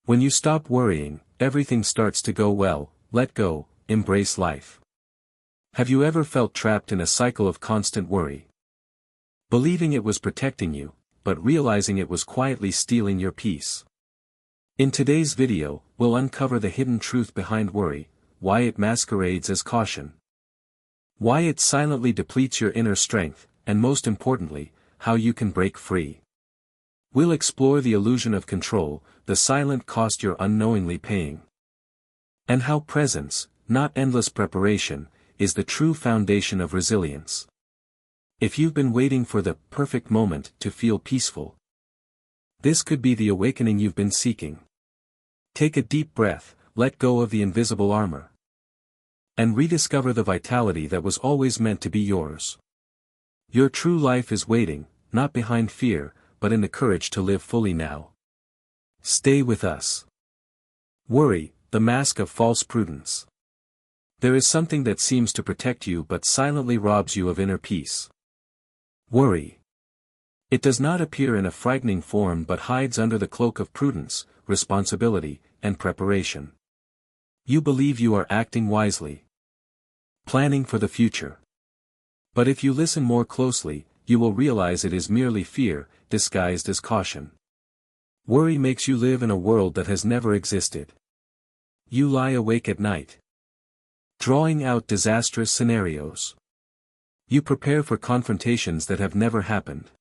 When you stop worrying, everything starts to go well. Let go, embrace life. Have you ever felt trapped in a cycle of constant worry? Believing it was protecting you, but realizing it was quietly stealing your peace. In today's video, we'll uncover the hidden truth behind worry, why it masquerades as caution, why it silently depletes your inner strength, and most importantly, how you can break free. We'll explore the illusion of control, the silent cost you're unknowingly paying, and how presence, not endless preparation, is the true foundation of resilience. If you've been waiting for the perfect moment to feel peaceful, this could be the awakening you've been seeking. Take a deep breath, let go of the invisible armor, and rediscover the vitality that was always meant to be yours. Your true life is waiting, not behind fear, but in the courage to live fully now. Stay with us. Worry, the mask of false prudence. There is something that seems to protect you but silently robs you of inner peace. Worry. It does not appear in a frightening form but hides under the cloak of prudence, responsibility, and preparation. You believe you are acting wisely, planning for the future. But if you listen more closely, you will realize it is merely fear, disguised as caution. Worry makes you live in a world that has never existed. You lie awake at night, drawing out disastrous scenarios. You prepare for confrontations that have never happened.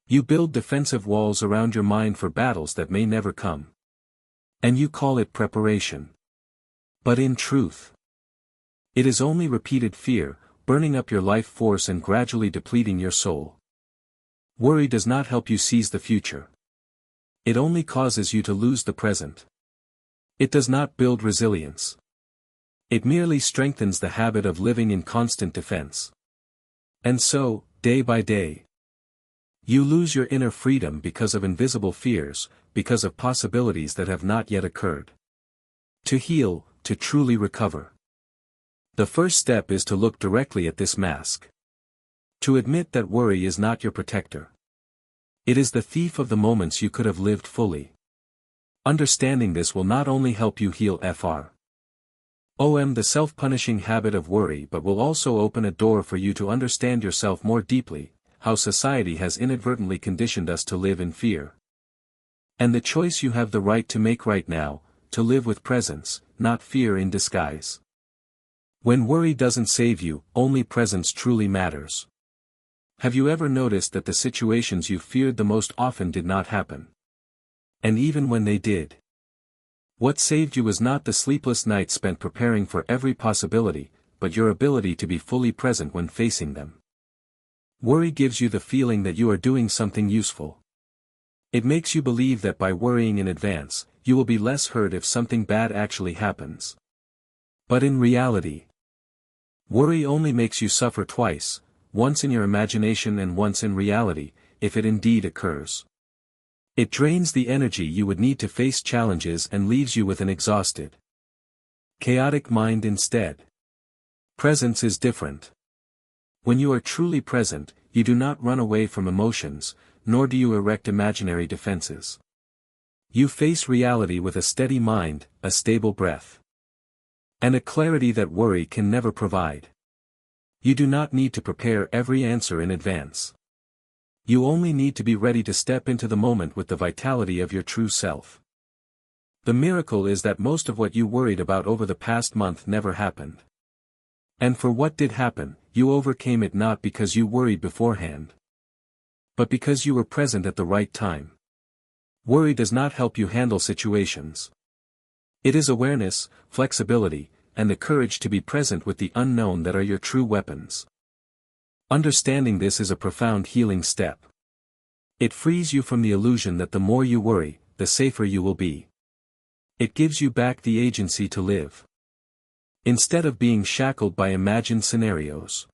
You build defensive walls around your mind for battles that may never come. And you call it preparation. But in truth, it is only repeated fear, burning up your life force and gradually depleting your soul. Worry does not help you seize the future. It only causes you to lose the present. It does not build resilience. It merely strengthens the habit of living in constant defense. And so, day by day, you lose your inner freedom because of invisible fears, because of possibilities that have not yet occurred. To heal, to truly recover, the first step is to look directly at this mask. To admit that worry is not your protector. It is the thief of the moments you could have lived fully. Understanding this will not only help you heal the self-punishing habit of worry but will also open a door for you to understand yourself more deeply, how society has inadvertently conditioned us to live in fear. And the choice you have the right to make right now, to live with presence, not fear in disguise. When worry doesn't save you, only presence truly matters. Have you ever noticed that the situations you feared the most often did not happen? And even when they did, what saved you was not the sleepless nights spent preparing for every possibility, but your ability to be fully present when facing them. Worry gives you the feeling that you are doing something useful. It makes you believe that by worrying in advance, you will be less hurt if something bad actually happens. But in reality, worry only makes you suffer twice, once in your imagination and once in reality, if it indeed occurs. It drains the energy you would need to face challenges and leaves you with an exhausted, chaotic mind instead. Presence is different. When you are truly present, you do not run away from emotions, nor do you erect imaginary defenses. You face reality with a steady mind, a stable breath, and a clarity that worry can never provide. You do not need to prepare every answer in advance. You only need to be ready to step into the moment with the vitality of your true self. The miracle is that most of what you worried about over the past month never happened. And for what did happen, you overcame it not because you worried beforehand, but because you were present at the right time. Worry does not help you handle situations. It is awareness, flexibility, and the courage to be present with the unknown that are your true weapons. Understanding this is a profound healing step. It frees you from the illusion that the more you worry, the safer you will be. It gives you back the agency to live, instead of being shackled by imagined scenarios.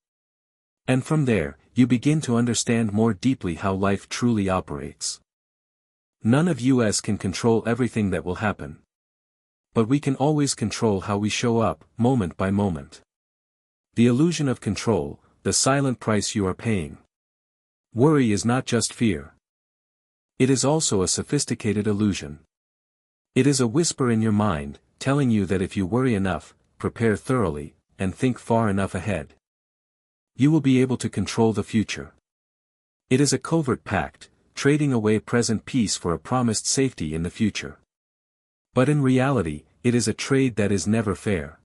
And from there, you begin to understand more deeply how life truly operates. None of us can control everything that will happen. But we can always control how we show up, moment by moment. The illusion of control, the silent price you are paying. Worry is not just fear. It is also a sophisticated illusion. It is a whisper in your mind, telling you that if you worry enough, prepare thoroughly, and think far enough ahead, you will be able to control the future. It is a covert pact, trading away present peace for a promised safety in the future. But in reality, it is a trade that is never fair.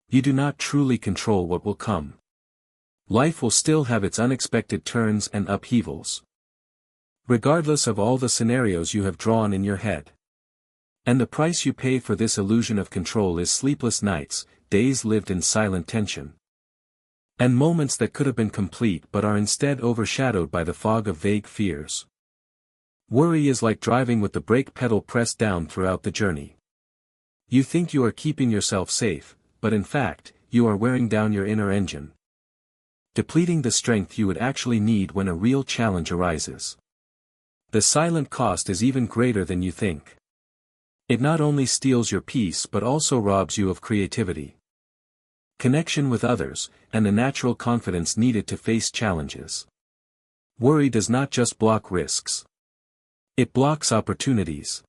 You do not truly control what will come. Life will still have its unexpected turns and upheavals, regardless of all the scenarios you have drawn in your head. And the price you pay for this illusion of control is sleepless nights, days lived in silent tension, and moments that could have been complete but are instead overshadowed by the fog of vague fears. Worry is like driving with the brake pedal pressed down throughout the journey. You think you are keeping yourself safe, but in fact, you are wearing down your inner engine, depleting the strength you would actually need when a real challenge arises. The silent cost is even greater than you think. It not only steals your peace but also robs you of creativity, connection with others, and the natural confidence needed to face challenges. Worry does not just block risks. It blocks opportunities.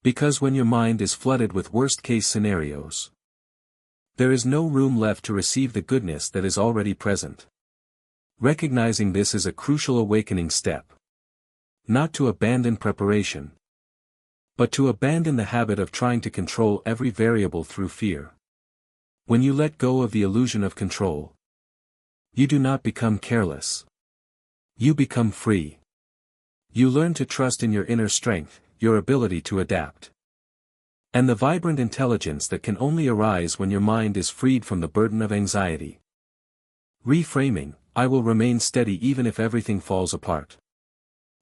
Because when your mind is flooded with worst-case scenarios, there is no room left to receive the goodness that is already present. Recognizing this is a crucial awakening step. Not to abandon preparation, but to abandon the habit of trying to control every variable through fear. When you let go of the illusion of control, you do not become careless. You become free. You learn to trust in your inner strength, your ability to adapt, and the vibrant intelligence that can only arise when your mind is freed from the burden of anxiety. Reframing, I will remain steady even if everything falls apart.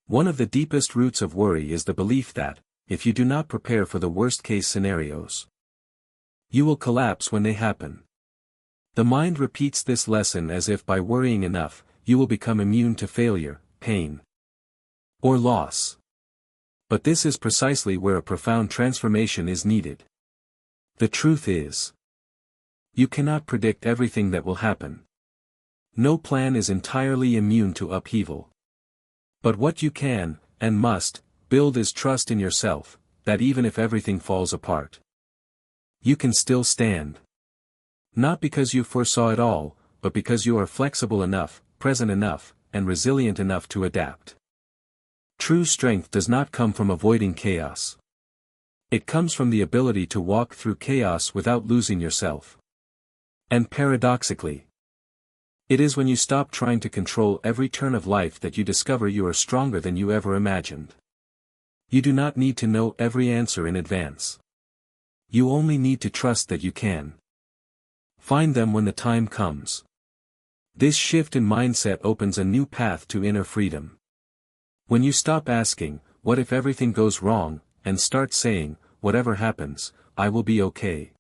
One of the deepest roots of worry is the belief that, if you do not prepare for the worst-case scenarios, you will collapse when they happen. The mind repeats this lesson as if by worrying enough, you will become immune to failure, pain, or loss. But this is precisely where a profound transformation is needed. The truth is, you cannot predict everything that will happen. No plan is entirely immune to upheaval. But what you can, and must, build is trust in yourself, that even if everything falls apart, you can still stand. Not because you foresaw it all, but because you are flexible enough, present enough, and resilient enough to adapt. True strength does not come from avoiding chaos. It comes from the ability to walk through chaos without losing yourself. And paradoxically, it is when you stop trying to control every turn of life that you discover you are stronger than you ever imagined. You do not need to know every answer in advance. You only need to trust that you can find them when the time comes. This shift in mindset opens a new path to inner freedom. When you stop asking, what if everything goes wrong, and start saying, whatever happens, I will be okay,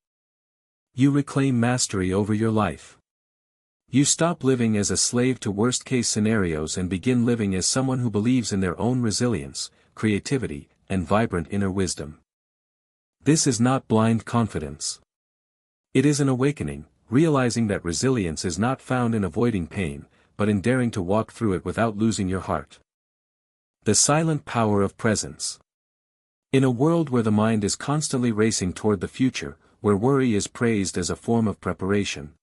you reclaim mastery over your life. You stop living as a slave to worst-case scenarios and begin living as someone who believes in their own resilience, creativity, and vibrant inner wisdom. This is not blind confidence. It is an awakening, realizing that resilience is not found in avoiding pain, but in daring to walk through it without losing your heart. The silent power of presence. In a world where the mind is constantly racing toward the future, where worry is praised as a form of preparation,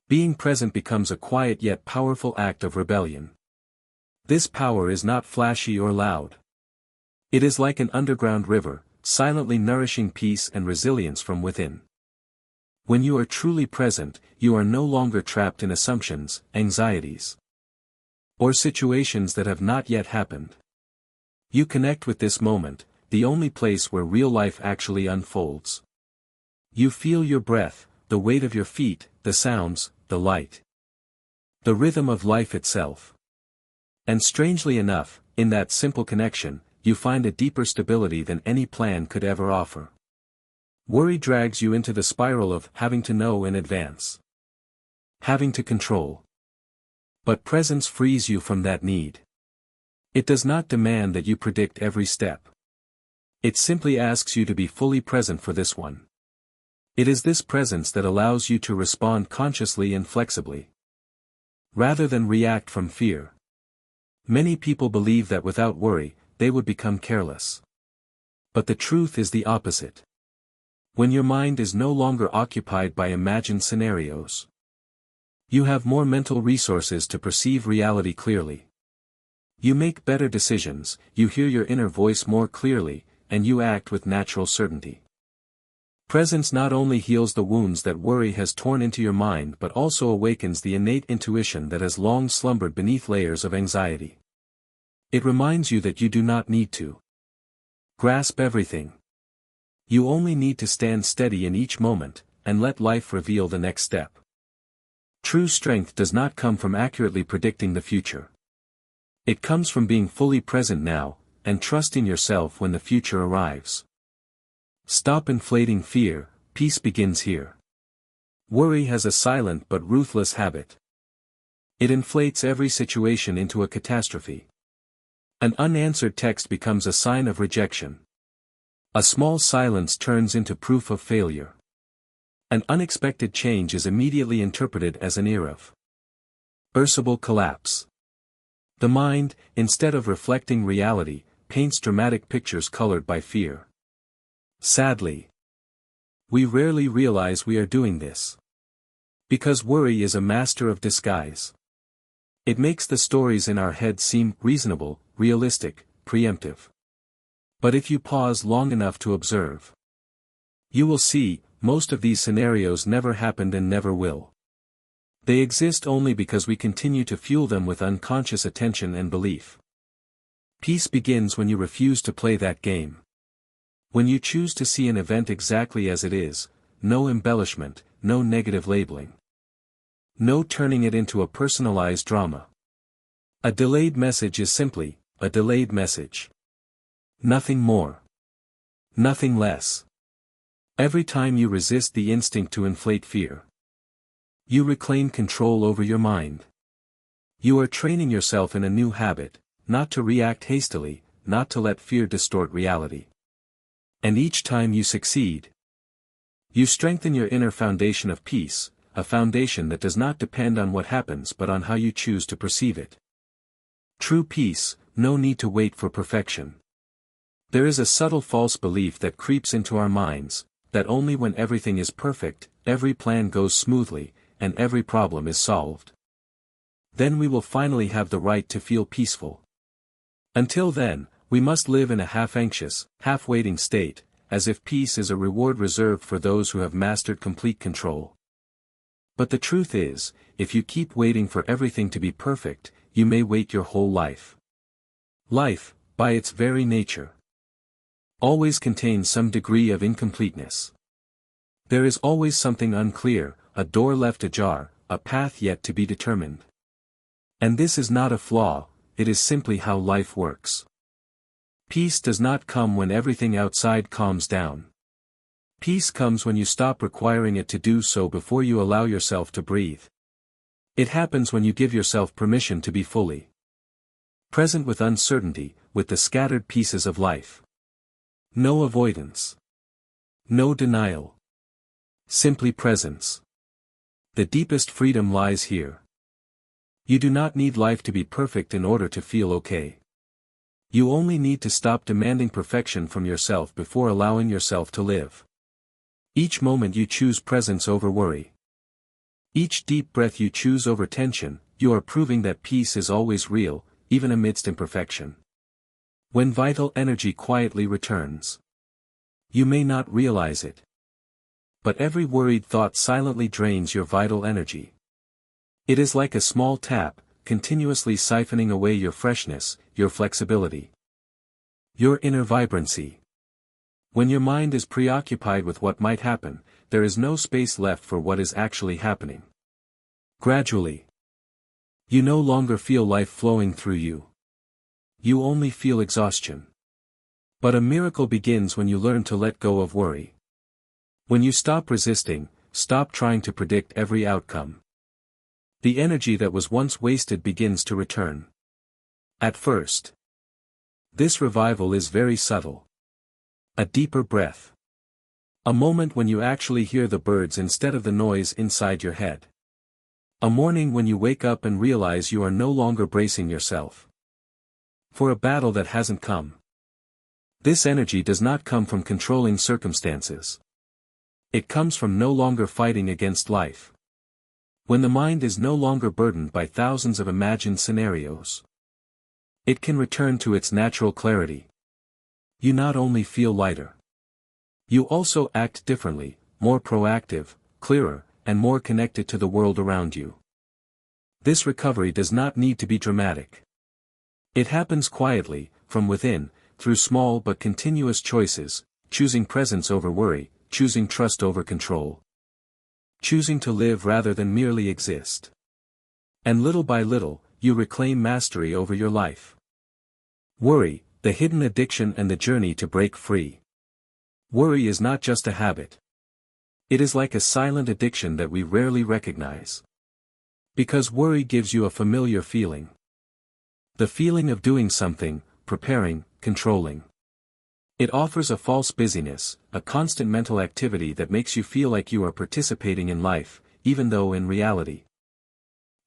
being present becomes a quiet yet powerful act of rebellion. This power is not flashy or loud. It is like an underground river, silently nourishing peace and resilience from within. When you are truly present, you are no longer trapped in assumptions, anxieties, or situations that have not yet happened. You connect with this moment, the only place where real life actually unfolds. You feel your breath, the weight of your feet, the sounds, the light, the rhythm of life itself. And strangely enough, in that simple connection, you find a deeper stability than any plan could ever offer. Worry drags you into the spiral of having to know in advance, having to control. But presence frees you from that need. It does not demand that you predict every step. It simply asks you to be fully present for this one. It is this presence that allows you to respond consciously and flexibly, rather than react from fear. Many people believe that without worry, they would become careless. But the truth is the opposite. When your mind is no longer occupied by imagined scenarios, you have more mental resources to perceive reality clearly. You make better decisions, you hear your inner voice more clearly, and you act with natural certainty. Presence not only heals the wounds that worry has torn into your mind but also awakens the innate intuition that has long slumbered beneath layers of anxiety. It reminds you that you do not need to grasp everything. You only need to stand steady in each moment, and let life reveal the next step. True strength does not come from accurately predicting the future. It comes from being fully present now, and trusting yourself when the future arrives. Stop inflating fear, peace begins here. Worry has a silent but ruthless habit. It inflates every situation into a catastrophe. An unanswered text becomes a sign of rejection. A small silence turns into proof of failure. An unexpected change is immediately interpreted as an irreversible collapse. The mind, instead of reflecting reality, paints dramatic pictures colored by fear. Sadly, we rarely realize we are doing this. Because worry is a master of disguise. It makes the stories in our head seem reasonable, realistic, preemptive. But if you pause long enough to observe, you will see, most of these scenarios never happened and never will. They exist only because we continue to fuel them with unconscious attention and belief. Peace begins when you refuse to play that game. When you choose to see an event exactly as it is, no embellishment, no negative labeling. No turning it into a personalized drama. A delayed message is simply a delayed message. Nothing more. Nothing less. Every time you resist the instinct to inflate fear, you reclaim control over your mind. You are training yourself in a new habit, not to react hastily, not to let fear distort reality. And each time you succeed, you strengthen your inner foundation of peace, a foundation that does not depend on what happens but on how you choose to perceive it. True peace, no need to wait for perfection. There is a subtle false belief that creeps into our minds, that only when everything is perfect, every plan goes smoothly, and every problem is solved. Then we will finally have the right to feel peaceful. Until then, we must live in a half-anxious, half-waiting state, as if peace is a reward reserved for those who have mastered complete control. But the truth is, if you keep waiting for everything to be perfect, you may wait your whole life. Life, by its very nature, always contains some degree of incompleteness. There is always something unclear, a door left ajar, a path yet to be determined. And this is not a flaw, it is simply how life works. Peace does not come when everything outside calms down. Peace comes when you stop requiring it to do so before you allow yourself to breathe. It happens when you give yourself permission to be fully present with uncertainty, with the scattered pieces of life. No avoidance. No denial. Simply presence. The deepest freedom lies here. You do not need life to be perfect in order to feel okay. You only need to stop demanding perfection from yourself before allowing yourself to live. Each moment you choose presence over worry. Each deep breath you choose over tension, you are proving that peace is always real, even amidst imperfection. When vital energy quietly returns, you may not realize it, but every worried thought silently drains your vital energy. It is like a small tap, continuously siphoning away your freshness, your flexibility, your inner vibrancy. When your mind is preoccupied with what might happen, there is no space left for what is actually happening. Gradually, you no longer feel life flowing through you. You only feel exhaustion. But a miracle begins when you learn to let go of worry. When you stop resisting, stop trying to predict every outcome. The energy that was once wasted begins to return. At first, this revival is very subtle. A deeper breath. A moment when you actually hear the birds instead of the noise inside your head. A morning when you wake up and realize you are no longer bracing yourself for a battle that hasn't come. This energy does not come from controlling circumstances. It comes from no longer fighting against life. When the mind is no longer burdened by thousands of imagined scenarios, it can return to its natural clarity. You not only feel lighter, you also act differently, more proactive, clearer, and more connected to the world around you. This recovery does not need to be dramatic. It happens quietly, from within, through small but continuous choices, choosing presence over worry, choosing trust over control, choosing to live rather than merely exist. And little by little, you reclaim mastery over your life. Worry, the hidden addiction and the journey to break free. Worry is not just a habit. It is like a silent addiction that we rarely recognize. Because worry gives you a familiar feeling. The feeling of doing something, preparing, controlling. It offers a false busyness, a constant mental activity that makes you feel like you are participating in life, even though in reality,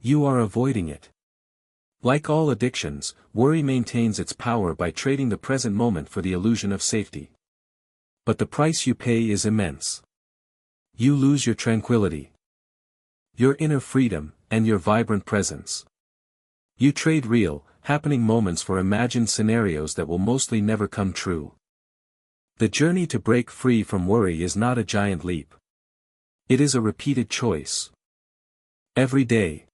you are avoiding it. Like all addictions, worry maintains its power by trading the present moment for the illusion of safety. But the price you pay is immense. You lose your tranquility, your inner freedom, and your vibrant presence. You trade real, happening moments for imagined scenarios that will mostly never come true. The journey to break free from worry is not a giant leap. It is a repeated choice. Every day.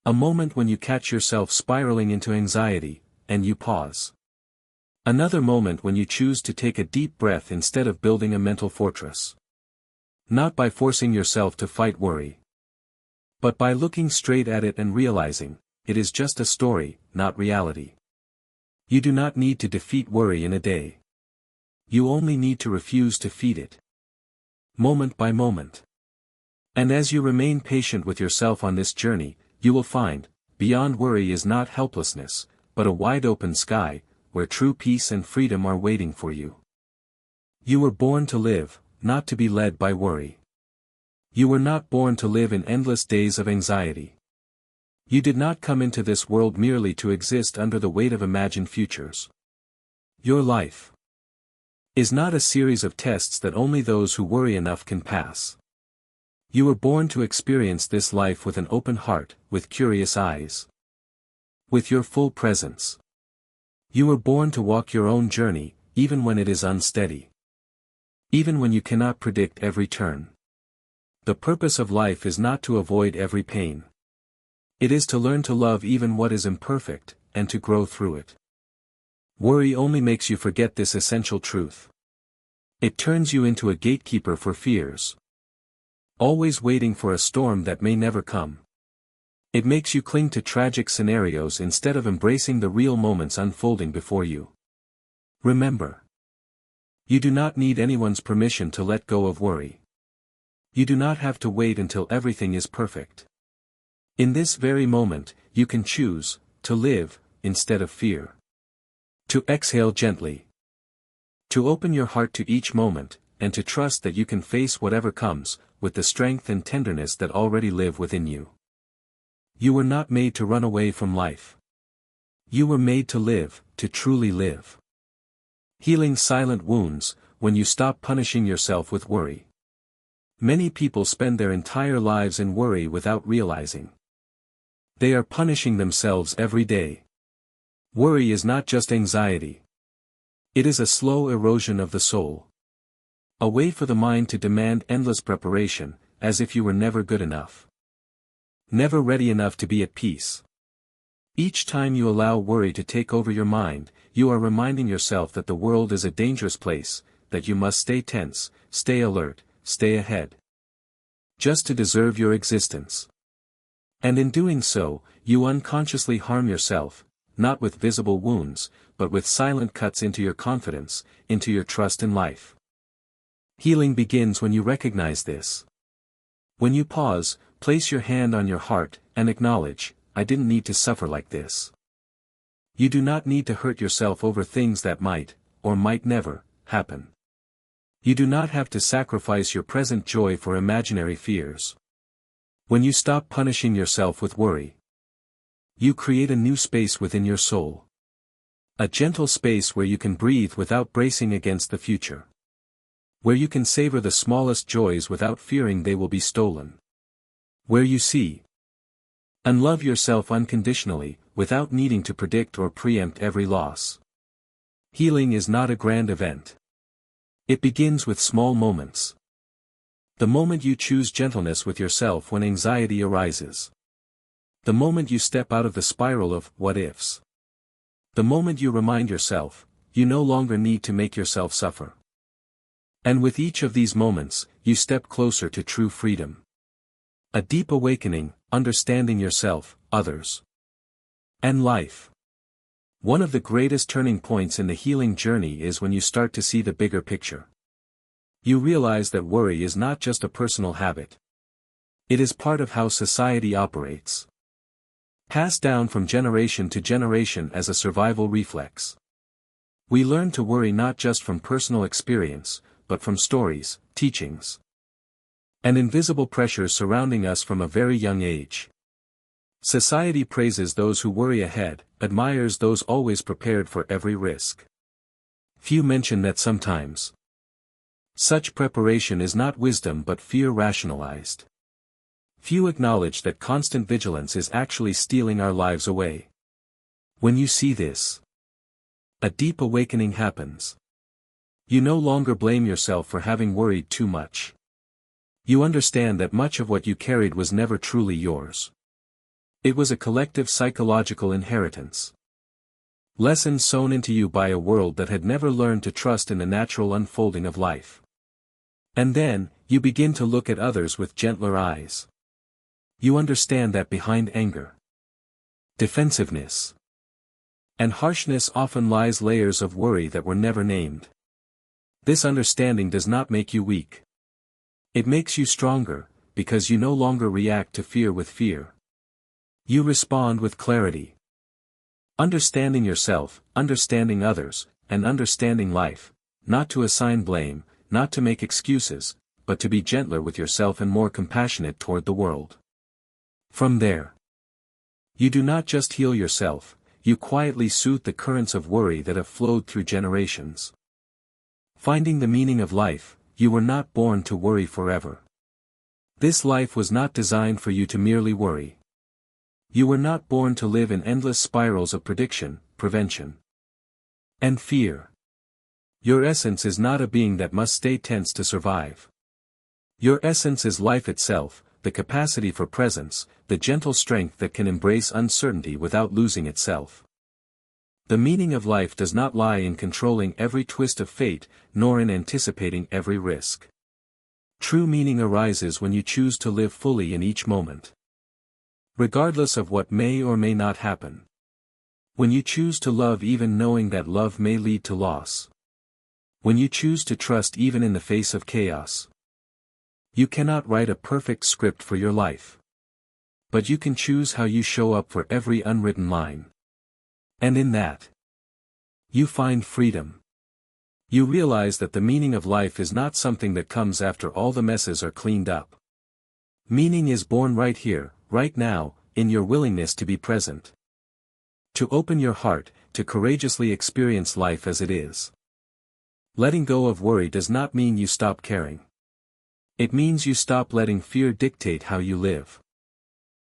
A moment when you catch yourself spiraling into anxiety, and you pause. Another moment when you choose to take a deep breath instead of building a mental fortress. Not by forcing yourself to fight worry, but by looking straight at it and realizing, it is just a story, not reality. You do not need to defeat worry in a day. You only need to refuse to feed it. Moment by moment. And as you remain patient with yourself on this journey, you will find, beyond worry is not helplessness, but a wide open sky, where true peace and freedom are waiting for you. You were born to live, not to be led by worry. You were not born to live in endless days of anxiety. You did not come into this world merely to exist under the weight of imagined futures. Your life is not a series of tests that only those who worry enough can pass. You were born to experience this life with an open heart, with curious eyes, with your full presence. You were born to walk your own journey, even when it is unsteady. Even when you cannot predict every turn. The purpose of life is not to avoid every pain. It is to learn to love even what is imperfect, and to grow through it. Worry only makes you forget this essential truth. It turns you into a gatekeeper for fears, always waiting for a storm that may never come. It makes you cling to tragic scenarios instead of embracing the real moments unfolding before you. Remember, you do not need anyone's permission to let go of worry. You do not have to wait until everything is perfect. In this very moment, you can choose to live instead of fear. To exhale gently. To open your heart to each moment, and to trust that you can face whatever comes, with the strength and tenderness that already live within you. You were not made to run away from life. You were made to live, to truly live. Healing silent wounds, when you stop punishing yourself with worry. Many people spend their entire lives in worry without realizing. They are punishing themselves every day. Worry is not just anxiety. It is a slow erosion of the soul. A way for the mind to demand endless preparation, as if you were never good enough. Never ready enough to be at peace. Each time you allow worry to take over your mind, you are reminding yourself that the world is a dangerous place, that you must stay tense, stay alert, stay ahead. Just to deserve your existence. And in doing so, you unconsciously harm yourself, not with visible wounds, but with silent cuts into your confidence, into your trust in life. Healing begins when you recognize this. When you pause, place your hand on your heart, and acknowledge, I didn't need to suffer like this. You do not need to hurt yourself over things that might, or might never, happen. You do not have to sacrifice your present joy for imaginary fears. When you stop punishing yourself with worry, you create a new space within your soul. A gentle space where you can breathe without bracing against the future. Where you can savor the smallest joys without fearing they will be stolen. Where you see and love yourself unconditionally, without needing to predict or preempt every loss. Healing is not a grand event. It begins with small moments. The moment you choose gentleness with yourself when anxiety arises. The moment you step out of the spiral of what-ifs. The moment you remind yourself, you no longer need to make yourself suffer. And with each of these moments, you step closer to true freedom. A deep awakening, understanding yourself, others, and life. One of the greatest turning points in the healing journey is when you start to see the bigger picture. You realize that worry is not just a personal habit. It is part of how society operates. Passed down from generation to generation as a survival reflex. We learn to worry not just from personal experience, but from stories, teachings, and invisible pressures surrounding us from a very young age. Society praises those who worry ahead, admires those always prepared for every risk. Few mention that sometimes such preparation is not wisdom but fear rationalized. Few acknowledge that constant vigilance is actually stealing our lives away. When you see this, a deep awakening happens. You no longer blame yourself for having worried too much. You understand that much of what you carried was never truly yours. It was a collective psychological inheritance. Lessons sown into you by a world that had never learned to trust in the natural unfolding of life. And then, you begin to look at others with gentler eyes. You understand that behind anger, defensiveness, and harshness often lies layers of worry that were never named. This understanding does not make you weak. It makes you stronger, because you no longer react to fear with fear. You respond with clarity. Understanding yourself, understanding others, and understanding life, not to assign blame, not to make excuses, but to be gentler with yourself and more compassionate toward the world. From there, you do not just heal yourself, you quietly soothe the currents of worry that have flowed through generations. Finding the meaning of life, you were not born to worry forever. This life was not designed for you to merely worry. You were not born to live in endless spirals of prediction, prevention, and fear. Your essence is not a being that must stay tense to survive. Your essence is life itself, the capacity for presence, the gentle strength that can embrace uncertainty without losing itself. The meaning of life does not lie in controlling every twist of fate, nor in anticipating every risk. True meaning arises when you choose to live fully in each moment, regardless of what may or may not happen. When you choose to love even knowing that love may lead to loss. When you choose to trust even in the face of chaos. You cannot write a perfect script for your life. But you can choose how you show up for every unwritten line. And in that, you find freedom. You realize that the meaning of life is not something that comes after all the messes are cleaned up. Meaning is born right here, right now, in your willingness to be present. To open your heart, to courageously experience life as it is. Letting go of worry does not mean you stop caring. It means you stop letting fear dictate how you live.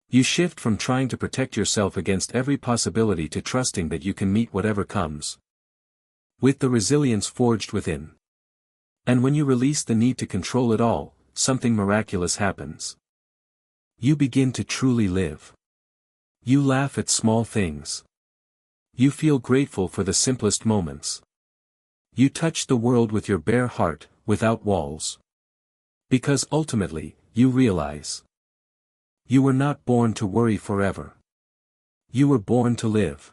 You shift from trying to protect yourself against every possibility to trusting that you can meet whatever comes. With the resilience forged within. And when you release the need to control it all, something miraculous happens. You begin to truly live. You laugh at small things. You feel grateful for the simplest moments. You touch the world with your bare heart, without walls. Because ultimately, you realize. You were not born to worry forever. You were born to live.